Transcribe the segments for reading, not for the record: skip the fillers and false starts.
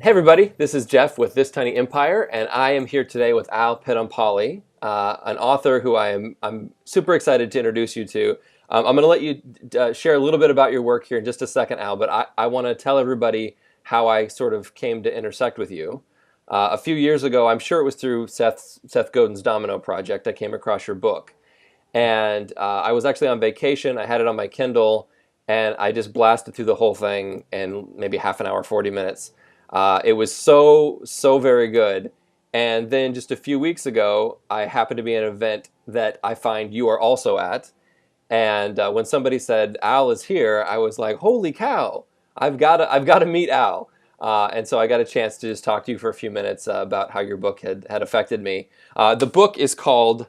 Hey everybody, this is Jeff with This Tiny Empire, and I am here today with Al Pittampalli, an author who I'm super excited to introduce you to. I'm going to let you share a little bit about your work here in just a second, Al, but I want to tell everybody how I sort of came to intersect with you. A few years ago, I'm sure it was through Seth Godin's Domino Project, I came across your book. And I was actually on vacation, I had it on my Kindle, and I just blasted through the whole thing in maybe half an hour, 40 minutes. It was so very good. And then just a few weeks ago, I happened to be at an event that I find you are also at. And when somebody said Al is here, I was like, holy cow, I've got to meet Al. And so I got a chance to just talk to you for a few minutes about how your book had affected me. The book is called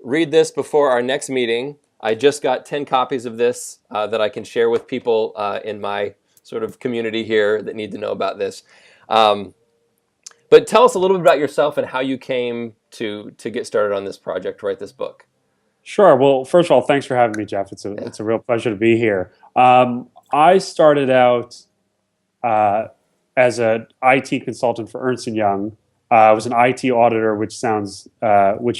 Read This Before Our Next Meeting. I just got 10 copies of this that I can share with people in my sort of community here that need to know about this. But tell us a little bit about yourself and how you came to get started on this project, to write this book. Sure. Well, first of all, thanks for having me, Jeff. Yeah. It's a real pleasure to be here. I started out as an IT consultant for Ernst& Young. I was an IT auditor, which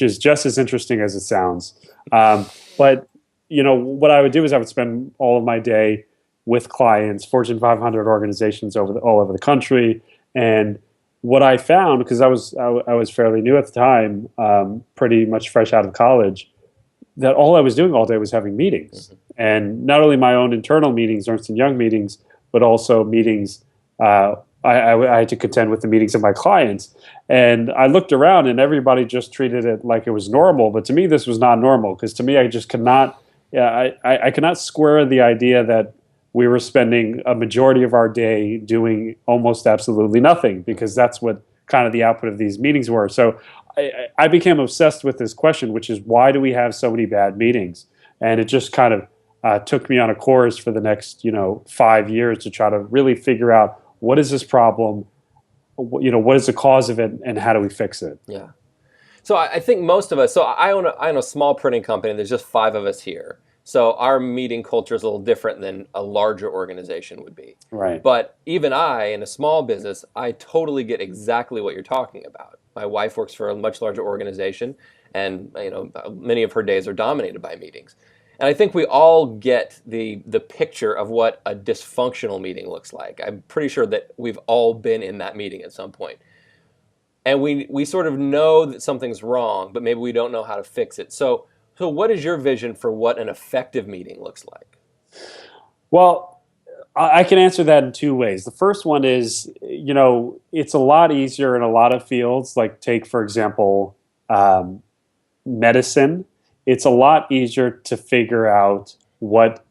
is just as interesting as it sounds. But what I would do is I would spend all of my day with clients, Fortune 500 organizations all over the country, and what I found, because I was fairly new at the time, pretty much fresh out of college, that all I was doing all day was having meetings, and not only my own internal meetings, Ernst & Young meetings, but also meetings. I had to contend with the meetings of my clients, and I looked around, and everybody just treated it like it was normal. But to me, this was not normal, because to me, I just could not. Yeah, I could not square the idea that we were spending a majority of our day doing almost absolutely nothing, because that's what kind of the output of these meetings were. So I became obsessed with this question, which is, why do we have so many bad meetings? And it just kind of took me on a course for the next 5 years to try to really figure out, what is this problem, what is the cause of it, and how do we fix it? Yeah. So I think most of us, so I own a small printing company, and there's just 5 of us here. So our meeting culture is a little different than a larger organization would be. Right. But even I, in a small business, I totally get exactly what you're talking about. My wife works for a much larger organization, and many of her days are dominated by meetings. And I think we all get the picture of what a dysfunctional meeting looks like. I'm pretty sure that we've all been in that meeting at some point. And we sort of know that something's wrong, but maybe we don't know how to fix it. So what is your vision for what an effective meeting looks like? Well, I can answer that in 2 ways. The first one is, it's a lot easier in a lot of fields. Like, take, for example, medicine. It's a lot easier to figure out what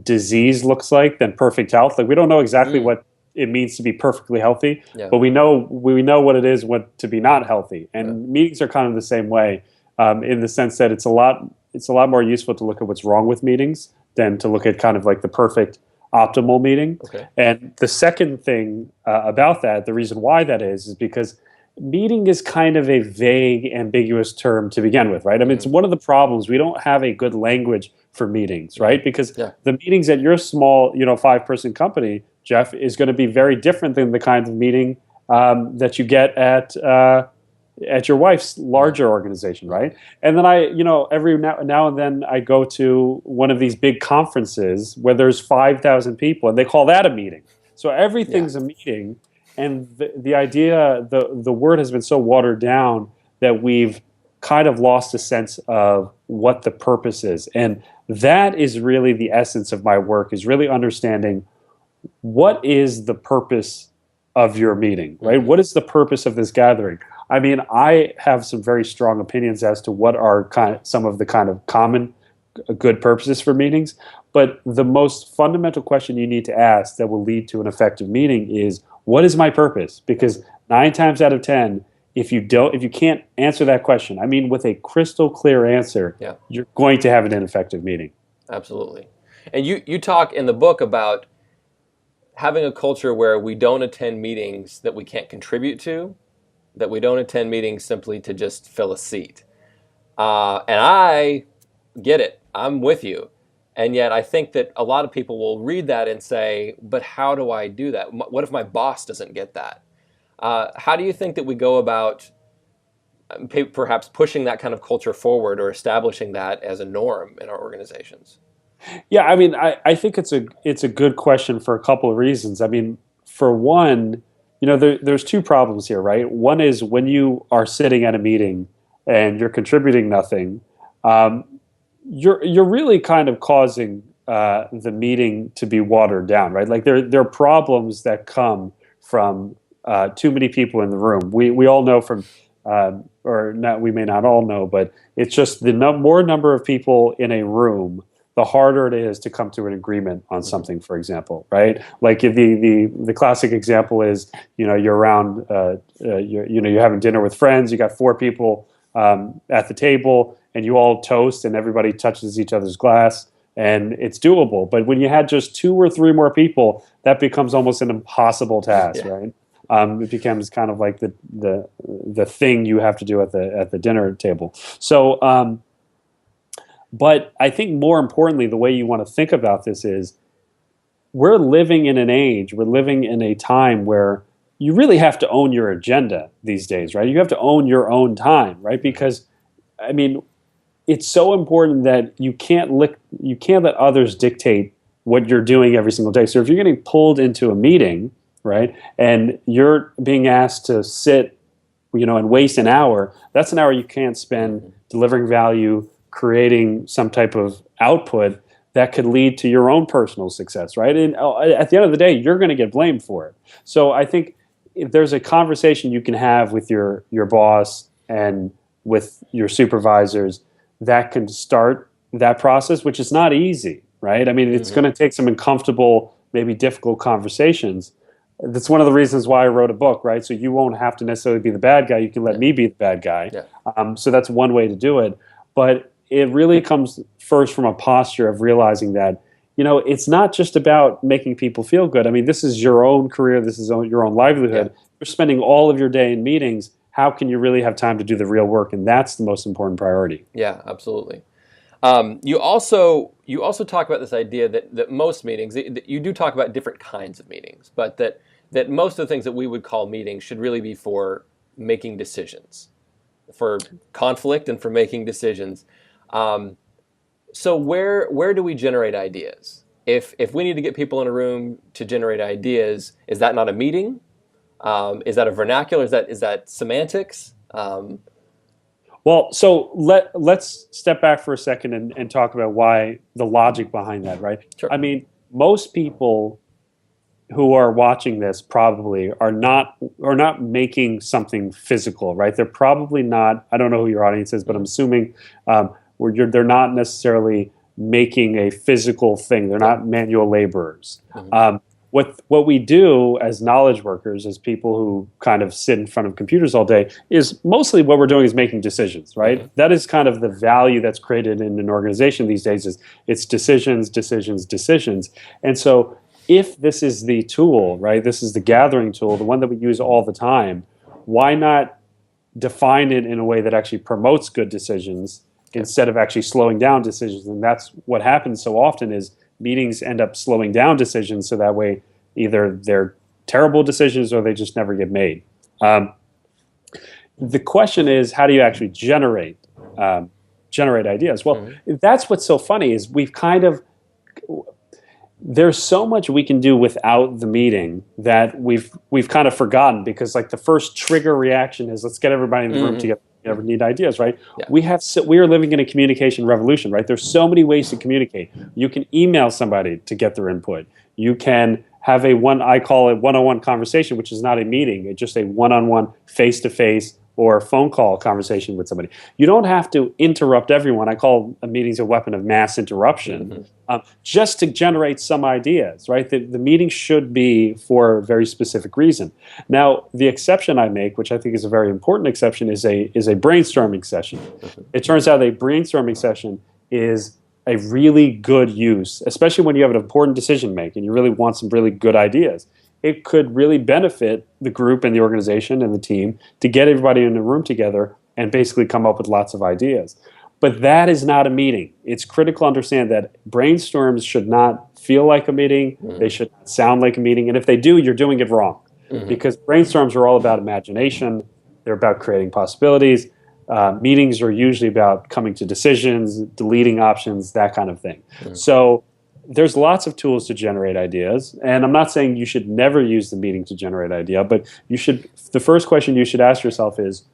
disease looks like than perfect health. Like, we don't know exactly what it means to be perfectly healthy, Yeah. but we know what it is to be not healthy. And meetings are kind of the same way, in the sense that it's a lot more useful to look at what's wrong with meetings than to look at kind of like the perfect optimal meeting. Okay. And the second thing about that, the reason why that is because meeting is kind of a vague, ambiguous term to begin with, right? I mean, it's one of the problems. We don't have a good language for meetings, right? Because the meetings at your small, 5-person company, Jeff, is going to be very different than the kind of meeting that you get at your wife's larger organization, right? And then every now and then I go to one of these big conferences where there's 5,000 people, and they call that a meeting. So everything's a meeting. And the idea, the word has been so watered down that we've kind of lost a sense of what the purpose is. And that is really the essence of my work, is really understanding what is the purpose of your meeting, right? What is the purpose of this gathering? I mean, I have some very strong opinions as to what are some of the kind of common good purposes for meetings. But the most fundamental question you need to ask that will lead to an effective meeting is, what is my purpose? Because 9 times out of 10, if you can't answer that question, I mean, with a crystal clear answer, you're going to have an ineffective meeting. Absolutely. And you talk in the book about having a culture where we don't attend meetings that we can't contribute to, that we don't attend meetings simply to just fill a seat. And I get it. I'm with you. And yet I think that a lot of people will read that and say, but how do I do that? What if my boss doesn't get that? How do you think that we go about perhaps pushing that kind of culture forward or establishing that as a norm in our organizations? Yeah, I mean, I think it's a good question for a couple of reasons. I mean, for one, there's two problems here, right? One is when you are sitting at a meeting and you're contributing nothing, um, you're really kind of causing the meeting to be watered down, right? Like there are problems that come from too many people in the room. We all know from or not, we may not all know, but it's just the more number of people in a room, the harder it is to come to an agreement on something, for example, right? Like if the classic example is, you're around, you're having dinner with friends, you got four people at the table, and you all toast, and everybody touches each other's glass, and it's doable. But when you had just two or three more people, that becomes almost an impossible task, Yeah. right? It becomes kind of like the thing you have to do at the dinner table. So. But I think more importantly, the way you want to think about this is we're living in an age, we're living in a time where you really have to own your agenda these days, right? You have to own your own time, right? Because, I mean, it's so important that you can't let others dictate what you're doing every single day. So if you're getting pulled into a meeting, right, and you're being asked to sit, and waste an hour, that's an hour you can't spend delivering value, creating some type of output that could lead to your own personal success, right? And at the end of the day, you're going to get blamed for it. So I think if there's a conversation you can have with your boss and with your supervisors that can start that process, which is not easy, right? I mean, it's going to take some uncomfortable, maybe difficult conversations. That's one of the reasons why I wrote a book, right? So you won't have to necessarily be the bad guy. You can let me be the bad guy. Yeah. So that's one way to do it. But it really comes first from a posture of realizing that, it's not just about making people feel good. I mean, this is your own career. This is your own livelihood. Yeah. You're spending all of your day in meetings. How can you really have time to do the real work? And that's the most important priority. Yeah, absolutely. You also talk about this idea that most meetings, that you do talk about different kinds of meetings, but that most of the things that we would call meetings should really be for making decisions, for conflict and for making decisions. So where do we generate ideas? If we need to get people in a room to generate ideas, is that not a meeting? Is that a vernacular? Is that semantics? Well, so let's step back for a second and talk about why the logic behind that, right? Sure. I mean, most people who are watching this probably are not making something physical, right? They're probably not. I don't know who your audience is, but I'm assuming they're not necessarily making a physical thing. They're not manual laborers. What we do as knowledge workers, as people who kind of sit in front of computers all day, is mostly what we're doing is making decisions, right? That is kind of the value that's created in an organization these days. Is it's decisions, decisions, decisions. And so if this is the tool, right, this is the gathering tool, the one that we use all the time, why not define it in a way that actually promotes good decisions instead of actually slowing down decisions? And that's what happens so often is meetings end up slowing down decisions, so that way either they're terrible decisions or they just never get made. The question is, how do you actually generate ideas? Well, that's what's so funny is there's so much we can do without the meeting that we've kind of forgotten, because like the first trigger reaction is let's get everybody in the room together. You ever need ideas, right? Yeah. We are living in a communication revolution, right? There's so many ways to communicate. You can email somebody to get their input. You can have I call it one-on-one conversation, which is not a meeting. It's just a one-on-one, face-to-face or phone call conversation with somebody. You don't have to interrupt everyone. I call meetings a weapon of mass interruption, just to generate some ideas, right? The meeting should be for a very specific reason. Now, the exception I make, which I think is a very important exception, is a brainstorming session. It turns out a brainstorming session is a really good use, especially when you have an important decision to make and you really want some really good ideas. It could really benefit the group and the organization and the team to get everybody in a room together and basically come up with lots of ideas. But that is not a meeting. It's critical to understand that brainstorms should not feel like a meeting. They should not sound like a meeting. And if they do, you're doing it wrong. Because brainstorms are all about imagination. They're about creating possibilities. Meetings are usually about coming to decisions, deleting options, that kind of thing. So there's lots of tools to generate ideas. And I'm not saying you should never use the meeting to generate idea, but you should. The first question you should ask yourself is,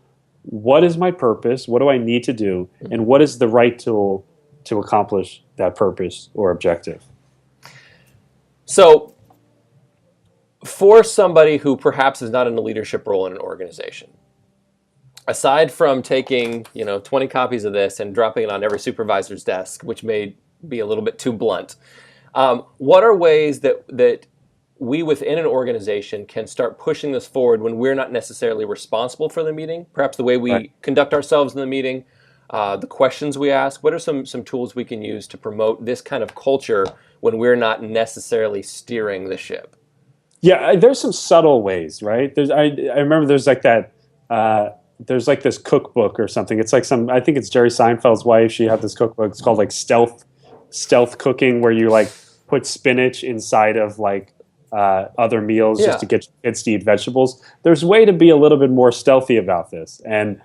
what is my purpose? What do I need to do? And what is the right tool to accomplish that purpose or objective? So for somebody who perhaps is not in a leadership role in an organization, aside from taking 20 copies of this and dropping it on every supervisor's desk, which may be a little bit too blunt, what are ways that we within an organization can start pushing this forward when we're not necessarily responsible for the meeting? Perhaps the way we conduct ourselves in the meeting, the questions we ask. What are some tools we can use to promote this kind of culture when we're not necessarily steering the ship? Yeah, there's some subtle ways, right? I remember there's like that. There's like this cookbook or something. It's like I think it's Jerry Seinfeld's wife. She had this cookbook. It's called like stealth cooking, where you like put spinach inside of like other meals just to get kids to eat vegetables. There's a way to be a little bit more stealthy about this. And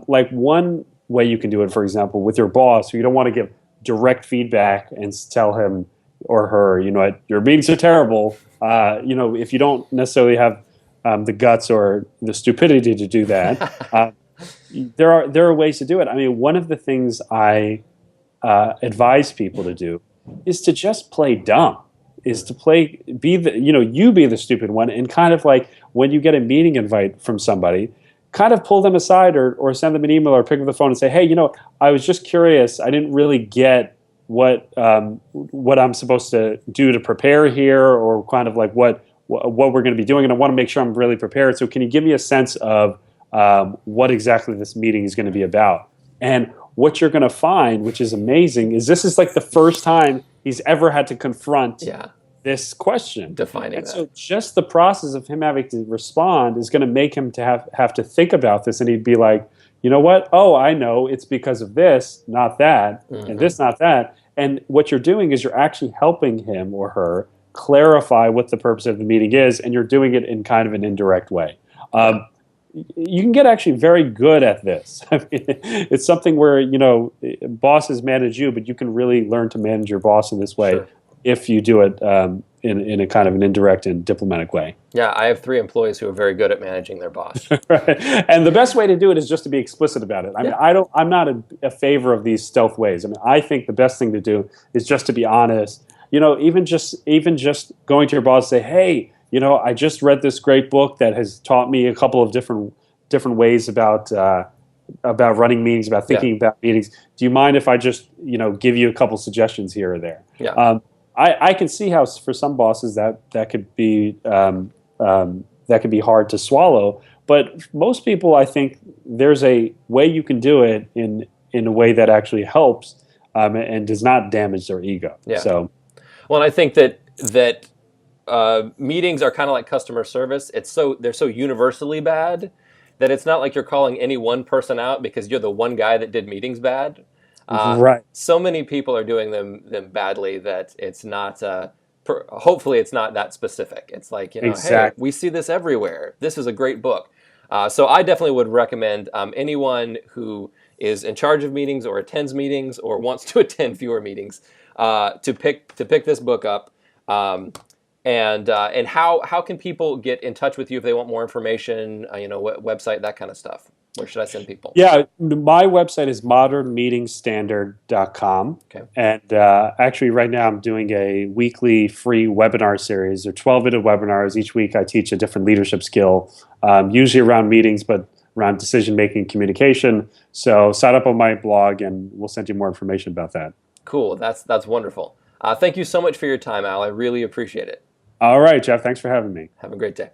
like one way you can do it, for example, with your boss, you don't want to give direct feedback and tell him or her, your meetings are terrible. If you don't necessarily have the guts or the stupidity to do that, there are ways to do it. I mean, one of the things I advise people to do is to just play dumb. Is to be the stupid one, and kind of like when you get a meeting invite from somebody, kind of pull them aside or send them an email or pick up the phone and say, hey, I was just curious. I didn't really get what I'm supposed to do to prepare here, or kind of like what we're going to be doing, and I want to make sure I'm really prepared. So can you give me a sense of what exactly this meeting is going to be about? And what you're going to find, which is amazing, is this is like the first time he's ever had to confront this question. Defining that. So just the process of him having to respond is going to make him to have to think about this, and he'd be like, you know what? Oh, I know. It's because of this, not that, and this, not that. And what you're doing is you're actually helping him or her clarify what the purpose of the meeting is, and you're doing it in kind of an indirect way. You can get actually very good at this. I mean, it's something where, bosses manage you, but you can really learn to manage your boss in this way if you do it in a kind of an indirect and diplomatic way. Yeah, I have 3 employees who are very good at managing their boss. Right. And the best way to do it is just to be explicit about it. I mean, I'm not a favor of these stealth ways. I mean, I think the best thing to do is just to be honest. Even just going to your boss and say, hey, I just read this great book that has taught me a couple of different ways about running meetings, about thinking about meetings. Do you mind if I just give you a couple suggestions here or there? Yeah. I can see how for some bosses that could be hard to swallow, but most people, I think there's a way you can do it in a way that actually helps and does not damage their ego. Yeah. So, well, I think that meetings are kind of like customer service. They're so universally bad that it's not like you're calling any one person out because you're the one guy that did meetings bad. Right. So many people are doing them badly that it's not. Hopefully, it's not that specific. It's like hey, we see this everywhere. This is a great book. So I definitely would recommend anyone who is in charge of meetings or attends meetings or wants to attend fewer meetings to pick this book up. And how can people get in touch with you if they want more information? Website, that kind of stuff. Where should I send people? Yeah, my website is modernmeetingstandard.com. Okay. And actually right now I'm doing a weekly free webinar series. They're 12-minute webinars. Each week I teach a different leadership skill, usually around meetings, but around decision-making, communication. So sign up on my blog and we'll send you more information about that. Cool. That's wonderful. Thank you so much for your time, Al. I really appreciate it. All right, Jeff. Thanks for having me. Have a great day.